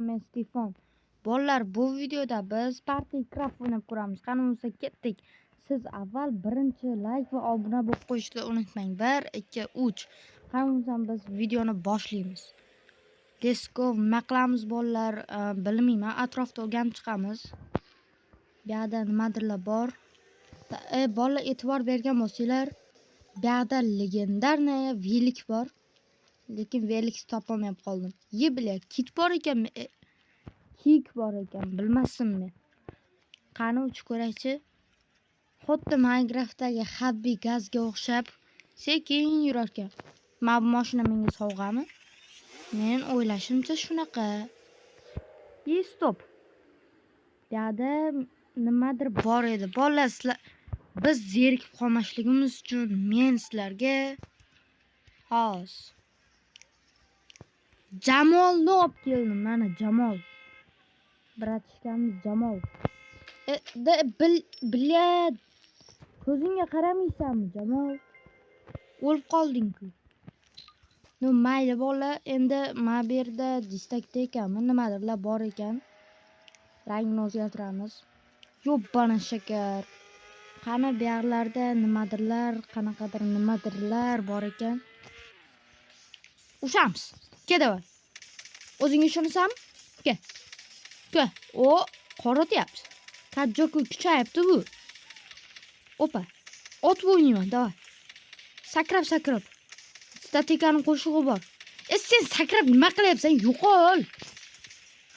Men Stefan. Bolalar, bu videoda biz Partycraft o'ynab ko'ramiz. Qani bo'lsa ketdik. Siz avval birinchi like va obuna bo'lib qo'yishni unutmang. 1 2 3. Qani bo'lsa biz videoni boshlaymiz. Let's go. Nima qilamiz bolalar? Bilmayman. Atrofda o'rganib chiqamiz. Bu yerda nimadirlar bor. Bolalar e'tibor bergan bo'lsanglar, bu yerda legendarniy velik bor. Lekin velik topolmay qoldim. Bile kit bor ekan. Kik bor ekan, bilmasdim men. Qani uchib ko'raychi. Xuddi Minecraftdagi Habbi gazga o'xshab sekin yurar ekan. Mana bu mashina menga sovg'ami? Men o'ylashimcha shunaqa. Stop. Bu yerda nimadir bor edi. Bolalar, sizlar biz zerikib qolmasligimiz uchun men sizlarga Jamolni olib keldim. Mana Jamol. Bratishkamiz Jamol. Bilyad. Ko'zingga qaramaysanmi, Jamol? O'lib qolding-ku. No, mayli bolalar, endi mana bu yerda distakda ekanmi, nimadirlar bor ekan. Rangini o'zgartiramiz. Yo'bbana shakar. Qani bu yerlarda nimadirlar, qanaqadir nimadirlar bor ekan. Ushamiz. Ketaver. O'zing ishonasanmi? Ke. O, qorotyapti. Kajjoku kuchayapti bu. Opa. Ot o'ynayman, davay. Sakrab. Statikani qo'shig'i bor. Sen sakrab nima qilyapsan? Yo'qol.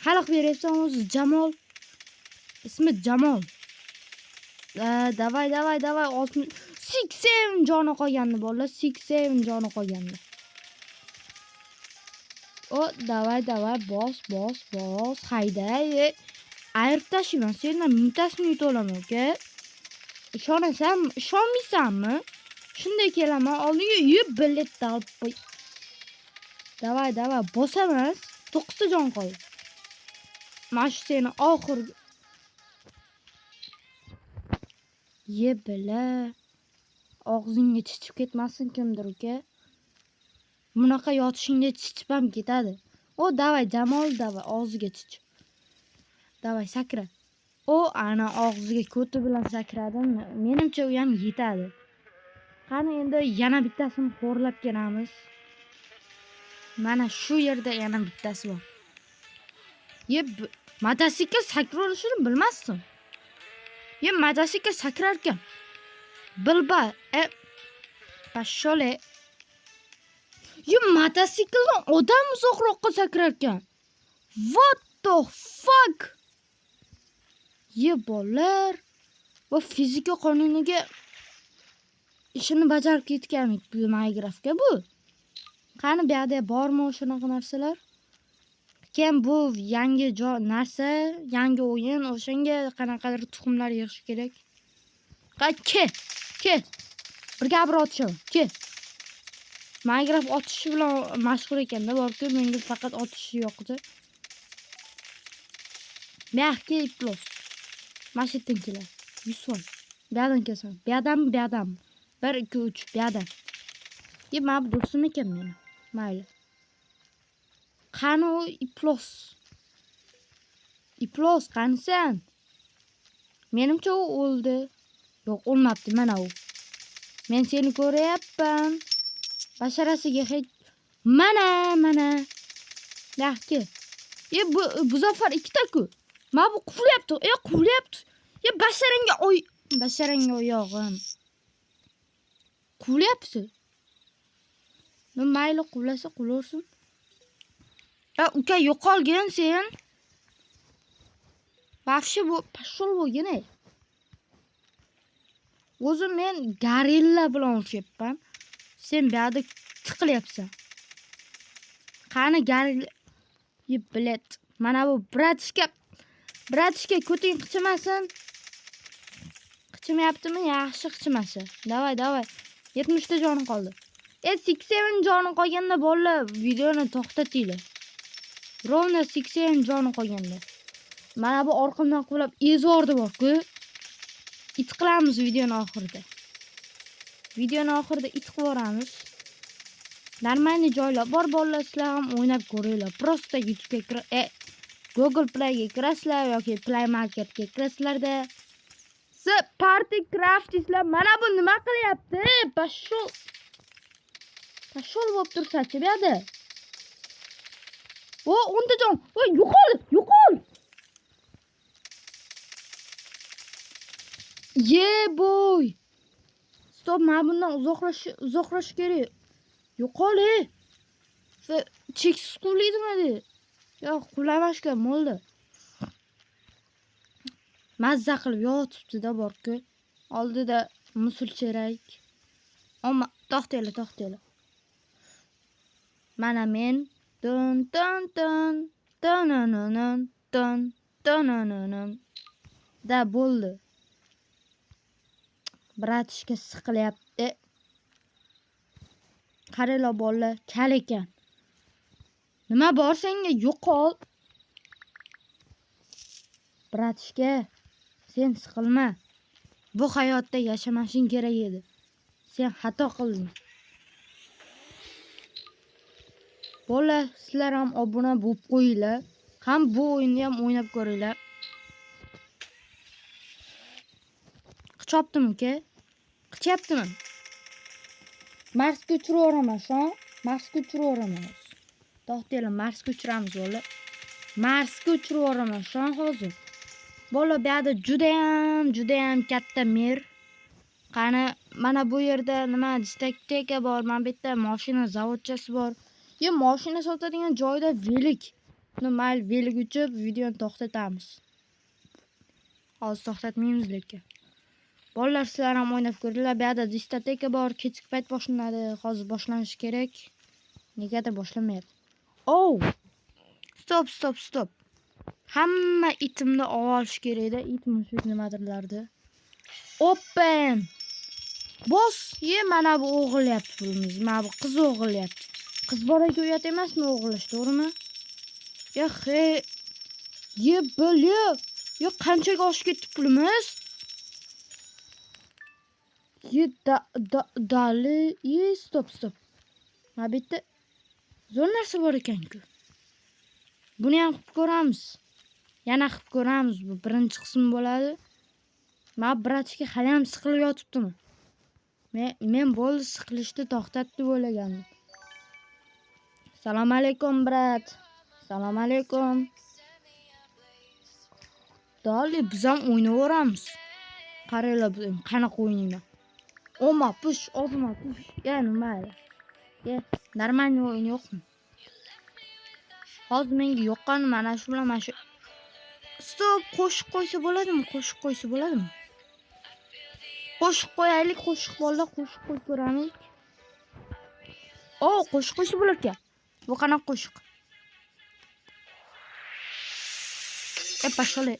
Xalq beryapsan o'zi Jamol. Ismi Jamol. Davay. 67 joni qolgandi bolalar. 67 joni qolgandi. O, davay. Bos. Hayday. Ayirib tashlayman. Sendan mintasini yutolaman, uka. Ishonasanmi? Ishonmaysanmi? Shunday kelaman. Oldinga bilet olib qo'y. Davay. Bosamiz. 9 ta jon qoldi. Mana shu seni oxirgi. Bila. Og'zingga chichib ketmasin kimdir, uka. Bunaqa yotishingda chichib ham ketadi. O, davay Jamol, davay og'ziga chichib. Davay sakra. O, ana og'ziga ko'ti bilan sakradim. Menimcha u ham yetadi. Qani endi yana bittasini xo'rlab kelamiz. Mana shu yerda yana bittasi bor. Motosikl sakrashini bilmasdim. Motosikl sakrar ekan. Bilba. Pashole. Mototsikldan odam uzoqroqqa sakrar ekan. What the fuck? Bolalar. Va fizika qonuniga ishini bajarib ketganlik bu Minecraftga bu. Qani bu yerda bormi o'shanaqa narsalar? Keyin bu yangi narsa, yangi o'yin, o'shanga qanaqadir tuxumlar yig'ish kerak. Ke. Birga otishamiz. Ke. Minecraft otishi bilan mashhur ekanda, borku menga faqat otishi yoqdi. Mehki plus. Mashitdan keladi. 100 Bu yerdan kelsin. Bu yerdan. 1 2 3 bu yerdan. Men bu do'stim ekan meni. Mayli. Qani u Iplos qanisan? Menimcha u o'ldi. Yo'q, o'lmabdi mana u. Men seni ko'ryapman. Basharasiga hech mana. Yaxki. Bu zafar ikkita-ku. Mana bu quvlayapti. Quvlayapti. Basharangga oyog'im. Quvlayapti. Mayli quvlasa qulaversin. Uka yo'qolgin sen. Vafshi bu pashol bo'lgin. O'zim men gorilla bilan o'xshabman. Sen bu yerda tiqilyapsan. Qani gorilla. Bilet. Mana bu bratishka ko'ting qichimasin. Qichimayaptimi? Yaxshi qichimasa. Davay. 70 ta joni qoldi. 67 joni qolganda bolalar videoni to'xtatinglar. Rovna 67 joni qolganda. Mana bu orqamdan quvlab ezordi bor-ku. It qilamiz videoni oxirida. It qilamiz. Normalniy joylar bor bolalar, sizlar ham o'ynab ko'ringlar. Prosta YouTube'ga Google Play'ga kirasizlar yoki Play Marketga kirasizlarda Party Craft islar mana bu nima qilyapti? Pashol bo'lib tursa-chi bu yerda. O, o'ntajon. Voy, yo'qol. Boy. Stop, men bundan uzoqlash kerak. Yo'qol. Cheksiz quvlaydimi? Yo'q, quvlamashgan bo'ldi. Mazza qilib yotibdi-da borku. Oldida musulcherak. Ammo to'xtaylar. Mana men dun da bo'ldi. Bratishga siqilyapti. Qaranglar bolalar, kal ekan. Nima bor senga? Yo'qol. Bratishga, sen siqilma. Bu hayotda yashamashing kerak edi. Sen xato qilding. Bolalar, sizlar ham obuna bo'lib qo'yinglar. Ham bu o'yinni ham o'ynab ko'ringlar. Qichopdimi uka? Qichyaptimi? Marsga uchiraveramiz, Marsga uchiraveramiz. To'xtanglar, Marsga uchiramiz bolalar. Marsga uchiraveramiz hozir. Bolalar, bu yerda juda ham katta mer. Qani, mana bu yerda nima diskoteka bor, mana bu yerda mashina zavodchasi bor. Mashina sotadigan joyda velik. Mayli, velik uchib videoni to'xtatamiz. Hozir to'xtatmaymiz lekin. Bolalar, sizlar ham o'ynab ko'ringlar. Bu yerda diskoteka bor, kechki payt boshlanadi. Hozir boshlanishi kerak. Negadir boshlamayapti. Oh! Stop. Hamma itimni olish kerak-da. It mushuk nimadirlarda. Open! Bos, mana bu o'g'illayapti pulimiz. Mana bu qiz o'g'illayapti. Qiz bolaga uyat emasmi o'g'illash, to'g'rimi? Qanchaga oshib ketdi pulimiz? Stop. Mana bu yerda zo'r narsa bor ekan-ku. Buni ham qilib ko'ramiz. Yana qilib ko'ramiz. Bu birinchi qism bo'ladi. Men bratishga hali ham siqilib yotibdimi? Men bo'ldi siqilishni to'xtatdi bo'lagandim. Assalomu alaykum, brat. Assalomu alaykum. Dali, biz ham o'ynayveramiz. Qaranglar, qanaqa o'ynayman. Oma push. Mayli. Normalniy o'yin yo'qmi? Hozir menga yoqqani mana shu bilan mana shu. Stop, qo'shiq qo'ysa bo'ladimi? Qo'shiq qo'yaylik, bolalar, qo'shiq qo'yib ko'ramiz. Qo'shiq qo'ysa bo'lar ekan. Bu qanaqa qo'shiq? Pashole.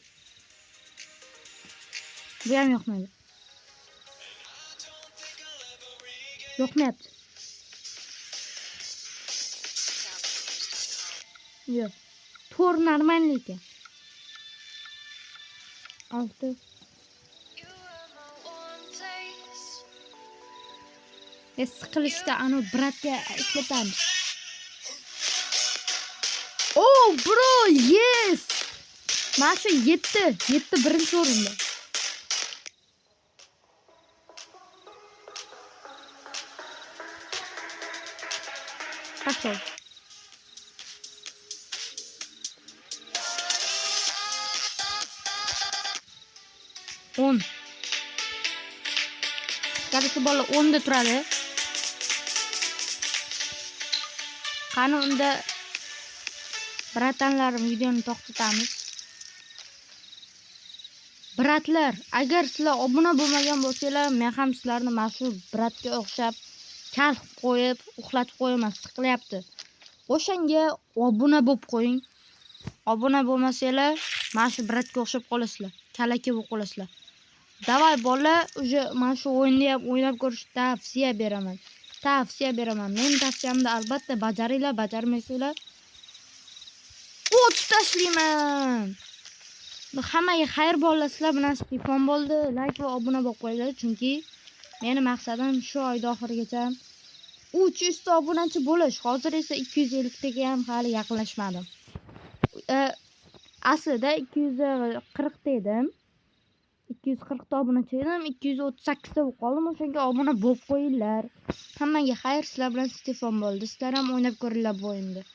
Bu ham yoqmaydi. Yoqmayapti. Yo'q. To'r normalniy ekan. Olti. Siqilishda anu bratga ishlatamiz. Bro, yes! Mana shu 7 birinchi o'rinda. Pashol. Qarasi bola 10 da turadi. Qani unda bratanlarim videoni to'xtatamiz. Bratlar, agar sizlar obuna bo'lmagan bo'lsanglar, men ham sizlarni mana shu bratga o'xshab kal qilib qo'yib, uxlatib qo'yaman, siqilyapti. O'shanga obuna bo'lib qo'ying. Obuna bo'lmasanglar, mana shu bratga o'xshab qolasizlar. Kalaka bo'lib qolasizlar. Davay bolalar, mana shu o'yinni ham o'ynab ko'rishni tavsiya beraman. Men tavsiyamni albatta bajaringlar, bajarmaysanglar o'tib tashlayman. Hammaga xayr bolalar, sizlar bilan telefon bo'ldi. Like va obuna bo'lib qo'yinglar, chunki meni maqsadim shu oyda oxirigacha 300 ta obunachi bo'lish. Hozir esa 250 taga ham hali yaqinlashmadim. Aslida 240 ta edim. 240 ta obunachi edim. 238 ta bo'lib qoldim. O'shanga obuna bo'lib qo'yinglar. Hammaga xayr, sizlar bilan Stefan bo'ldi. Sizlar ham o'ynab ko'ringlar bu o'yinni.